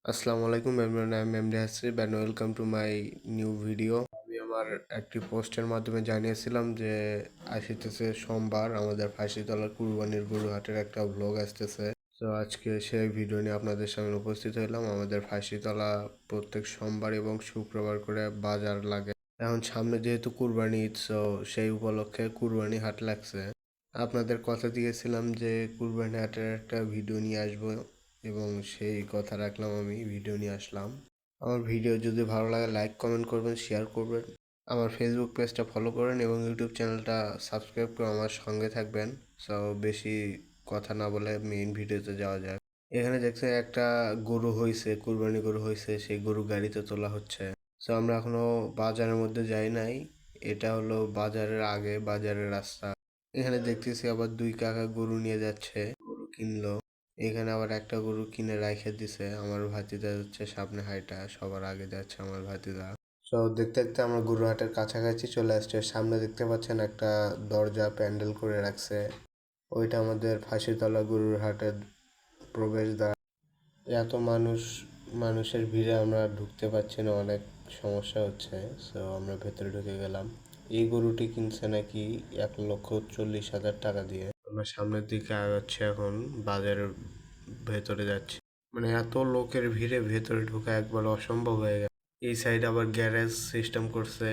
আসসালামু আলাইকুম everyone, I am MD Hasib and welcome to my new video. আমি আমার একটি পোস্টের মাধ্যমে জানিয়েছিলাম যে আসিতেছে সোমবার আমাদের ফাঁসিতলার কুরবানির গরু হাটের একটা ব্লগ আসতেছে। তো আজকে সেই ভিডিও নিয়ে আপনাদের সামনে উপস্থিত হলাম। আমাদের ফাঁসিতলা প্রত্যেক সোমবার এবং শুক্রবার করে বাজার লাগে। এখন সামনে যেহেতু কুরবানি ঈদ, তো সেই উপলক্ষে কুরবানি হাট লাগছে। আপনাদের কথা দিয়েছিলাম যে কুরবানি হাটের একটা ভিডিও নিয়ে আসবো এবং সেই কথা রাখলাম, আমি ভিডিও নিয়ে আসলাম। আমার ভিডিও যদি ভালো লাগে লাইক কমেন্ট করবেন, শেয়ার করবেন, আমার ফেসবুক পেজটা ফলো করেন এবং ইউটিউব চ্যানেলটা সাবস্ক্রাইব করে আমার সঙ্গে থাকবেন। সো বেশি কথা না বলে মেইন ভিডিওতে যাওয়া যায়। এখানে দেখছেন একটা গরু হয়েছে, কুরবানি গরু হয়েছে, সেই গরু গাড়িতে তোলা হচ্ছে। সো আমরা এখনো বাজারের মধ্যে যাই নাই। এটা হলো বাজারের আগে, বাজারের রাস্তা। এখানে দেখতেছি আবার দুই কাকা গরু নিয়ে যাচ্ছে, গরু কিনলো। এখানে আবার একটা গরু কিনে রাইখে দিছে। আমার ভাতিজা যাচ্ছে সামনে হাইটা, সবার আগে যাচ্ছে আমার ভাতিজা। সো দেখতে দেখতে আমরা গরুহাটের কাছাকাছি চলে আসছে। সামনে দেখতে পাচ্ছেন একটা দরজা প্যান্ডেল করে রাখছে, ওইটা আমাদের ফাঁসিতলা গরুর হাটের প্রবেশদ্বার। এত মানুষের ভিড়ে আমরা ঢুকতে পারছি না, অনেক সমস্যা হচ্ছে। সো আমরা ভেতরে ঢুকে গেলাম। এই গরুটি কিনছে নাকি 1,40,000 টাকা দিয়ে। আমরা সামনের দিকে আগাচ্ছি, এখন বাজারের ভেতরে যাচ্ছি। মানে এত লোকের ভিড়ে ভেতরে ঢোকা একবার অসম্ভব হয়ে গেছে। এই সাইড আবার গ্যারেজ সিস্টেম করছে।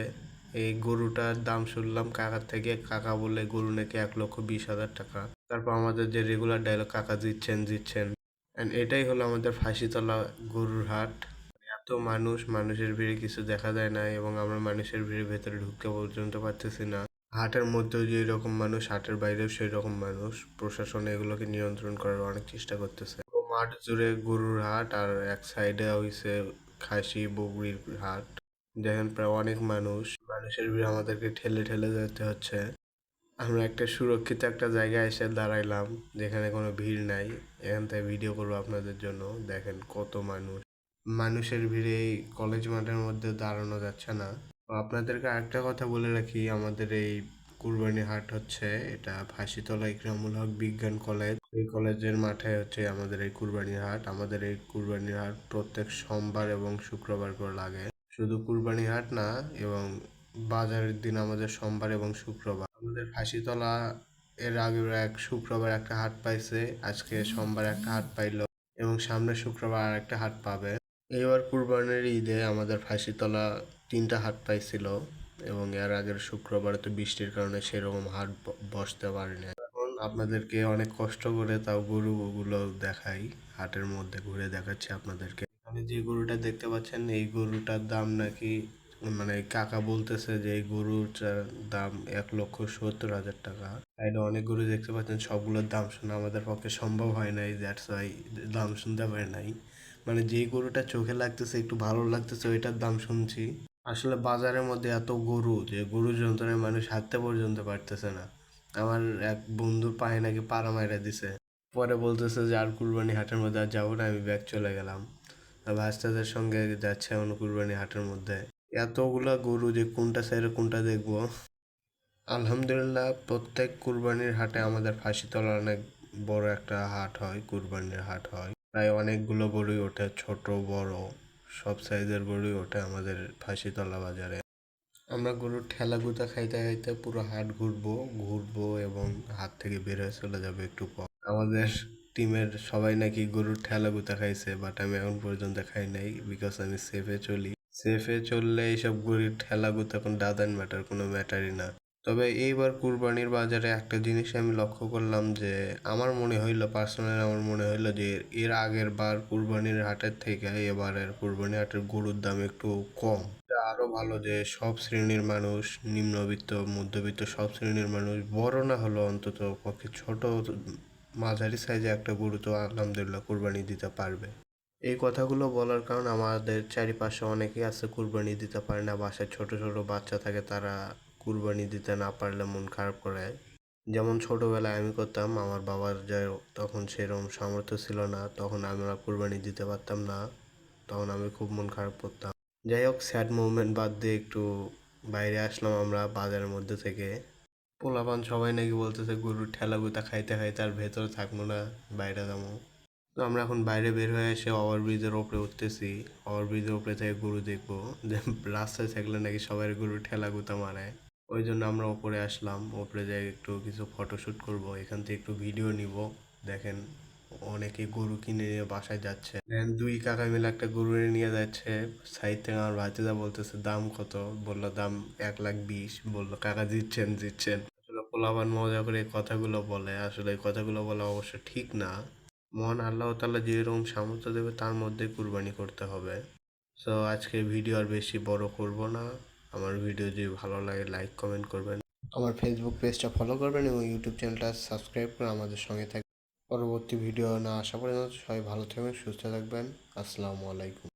এই গরুটার দাম শুনলাম কাকার থেকে, কাকা বলে গরু নাকি 1,20,000 টাকা। তারপর আমাদের যে রেগুলার ডায়লগ, কাকা জিতছেন জিতছেন। অ্যান্ড এটাই হলো আমাদের ফাঁসিতলা গরুর হাট। এত মানুষের ভিড়ে কিছু দেখা যায় না এবং আমরা মানুষের ভিড়ে ভেতরে ঢুকতে পর্যন্ত পারতেছি না। হাটের মধ্যেও যে এরকম মানুষ, হাটের বাইরেও সেই রকম মানুষ। প্রশাসন এগুলোকে নিয়ন্ত্রণ করার অনেক চেষ্টা করতেছে। মাঠ জুড়ে গরুর হাট, আর এক সাইডে হইছে খাসি বকরির হাট। দেখেন প্রায় অনেক মানুষের ভিড়ে আমাদেরকে ঠেলে ঠেলে যেতে হচ্ছে। আমরা একটা সুরক্ষিত একটা জায়গায় এসে দাঁড়াইলাম, যেখানে কোনো ভিড় নাই। এখান থেকে ভিডিও করবো আপনাদের জন্য। দেখেন কত মানুষের ভিড়ে এই কলেজ মাঠের মধ্যে দাঁড়ানো যাচ্ছে না। তো আপনাদেরকে আরেকটা কথা বলে রাখি, আমাদের এই কুরবানি হাট হচ্ছে এটা ফাঁসিতলা ইকরামুল হক বিজ্ঞান কলেজ, এই কলেজের মাঠে হচ্ছে আমাদের এই কুরবানির হাট। আমাদের এই কুরবানির হাট প্রত্যেক সোমবার এবং শুক্রবার করে লাগে। শুধু কুরবানি হাট না, এবং বাজারের দিন আমাদের সোমবার এবং শুক্রবার। আমাদের ফাঁসিতলা এর আগে এক শুক্রবার একটা হাট পাইছে, আজকে সোমবার একটা হাট পাইলো এবং সামনের শুক্রবার আর একটা হাট পাবে। এবার কুরবানির ঈদে আমাদের ফাঁসিতলা 3টা হাট পাইছিল এবং এর আগের শুক্রবারে তো বৃষ্টির কারণে সেরকম হাট বসতে পারেনি। এখন আপনাদেরকে অনেক কষ্ট করে তাও গরুগুলো দেখাই, হাটের মধ্যে ঘুরে দেখাচ্ছি আপনাদেরকে। এখানে যে গরুটা দেখতে পাচ্ছেন, এই গরুটার দাম নাকি, মানে কাকা বলতেছে যে এই গরুটার দাম 1,70,000 টাকা। সাইডে অনেক গরু দেখতে পাচ্ছেন, সবগুলোর দাম শোনা আমাদের পক্ষে সম্ভব হয় নাই, দ্যাটস ওয়াই দাম শুনতে পারি নাই। মানে যেই গরুটা চোখে লাগতেছে, একটু ভালো লাগতেছে, ওইটার দাম শুনছি। আসলে বাজারের মধ্যে এত গরু যে গরু যন্ত্রণায় মানুষ হাঁটতে পর্যন্ত পারতেছে না। আমার এক বন্ধুর পায়ে নাকি পাড়া মাইরা দিছে। পরে বলতেছে যে আর কুরবানি হাটের মধ্যে আর যাবো না, আমি ব্যাগ চলে গেলাম। আর ভাস্তাদের সঙ্গে যাচ্ছে এখন কুরবানি হাটের মধ্যে। এতগুলা গরু যে কোনটা ছেড়ে কোনটা দেখবো। আলহামদুলিল্লাহ প্রত্যেক কুরবানির হাটে আমাদের ফাঁসিতলা অনেক বড় একটা হাট হয়, কুরবানির হাট হয়। প্রায় অনেকগুলো গরুই ওঠে, ছোট বড় সব সাইজের গরুই ওঠে আমাদের ফাঁসিতলা বাজারে। আমরা গরুর ঠেলা গুতা খাইতে খাইতে পুরো হাট ঘুরবো ঘুরবো এবং হাট থেকে বের হয়ে চলে যাবো একটু পর। আমাদের টিমের সবাই নাকি গরুর ঠেলা গুতা খাইছে, বাট আমি এখন পর্যন্ত খাই নাই, বিকজ আমি সেফে চলি। সেফে চললে এইসব গরুর ঠেলা গুতা কোনো ডাজেন্ট ম্যাটার, কোনো ম্যাটারই না। তবে এইবার কুরবানির বাজারে একটা জিনিস আমি লক্ষ্য করলাম যে আমার মনে হইলো যে এর আগের বার কুরবানির হাটের থেকে এবারের কুরবানি হাটের গরুর দাম একটু কম। এটা আরো ভালো যে সব শ্রেণীর মানুষ, নিম্নবিত্ত মধ্যবিত্ত সব শ্রেণীর মানুষ, বড় না হলো অন্তত পক্ষে ছোট মাঝারি সাইজে একটা গরু তো আলহামদুলিল্লাহ কুরবানি দিতে পারবে। এই কথাগুলো বলার কারণ, আমাদের চারিপাশে অনেকেই আছে কুরবানি দিতে পারে না, বাসায় ছোট ছোট বাচ্চা থাকে, তারা কুরবানি দিতে না পারলে মন খারাপ করে। যেমন ছোটবেলায় আমি করতাম, আমার বাবার যে তখন সেরকম সামর্থ্য ছিল না, তখন আমরা কুরবানি দিতে পারতাম না, তখন আমি খুব মন খারাপ করতাম। যাই হোক, স্যাড মুভমেন্ট বাদ দিয়ে একটু বাইরে আসলাম আমরা বাজারের মধ্যে থেকে। পোলাপান সবাই নাকি বলতেছে গরুর ঠেলা গুতা খাইতে খাইতে আর ভেতরে থাকবো না, বাইরে যাবো। তো তো আমরা এখন বাইরে বের হয়ে এসে ওভারব্রিজের ওপরে উঠতেছি। ওভারব্রিজের ওপরে থেকে গরু দেখবো, যে রাস্তায় থাকলে নাকি সবাই গরু ঠেলা গুতা মারে। ওই জন্য আমরা ওপরে আসলাম, ওপরে যাই একটু কিছু ফটোশুট করব, এখান থেকে একটু ভিডিও নিব। দেখেন অনেকে গরু কিনে নিয়ে বাসায় যাচ্ছে। দেন দুই কাকা মিলে একটা গরু নিয়ে যাচ্ছে। সাইড থেকে আমার ভাতিজা বলতেছে দাম কত, বললো দাম 1,20,000। বললো কাকা জিতছেন জিতছেন। আসলে পোলাপান মজা করে এই কথাগুলো বলে, আসলে এই কথাগুলো বলা অবশ্য ঠিক না। মহান আল্লাহ তাআলা যেরকম সামর্থ্য দেবে তার মধ্যে কুরবানি করতে হবে। সো আজকে ভিডিও আর বেশি বড় করব না। আমার ভিডিও যদি ভালো লাগে লাইক কমেন্ট করবেন, আমার ফেসবুক পেজটা ফলো করবেন এবং ইউটিউব চ্যানেলটা সাবস্ক্রাইব করে আমাদের সঙ্গে থাকবেন। পরবর্তী ভিডিও না আসা পর্যন্ত সবাই ভালো থাকবেন, সুস্থ থাকবেন। আসসালামু আলাইকুম।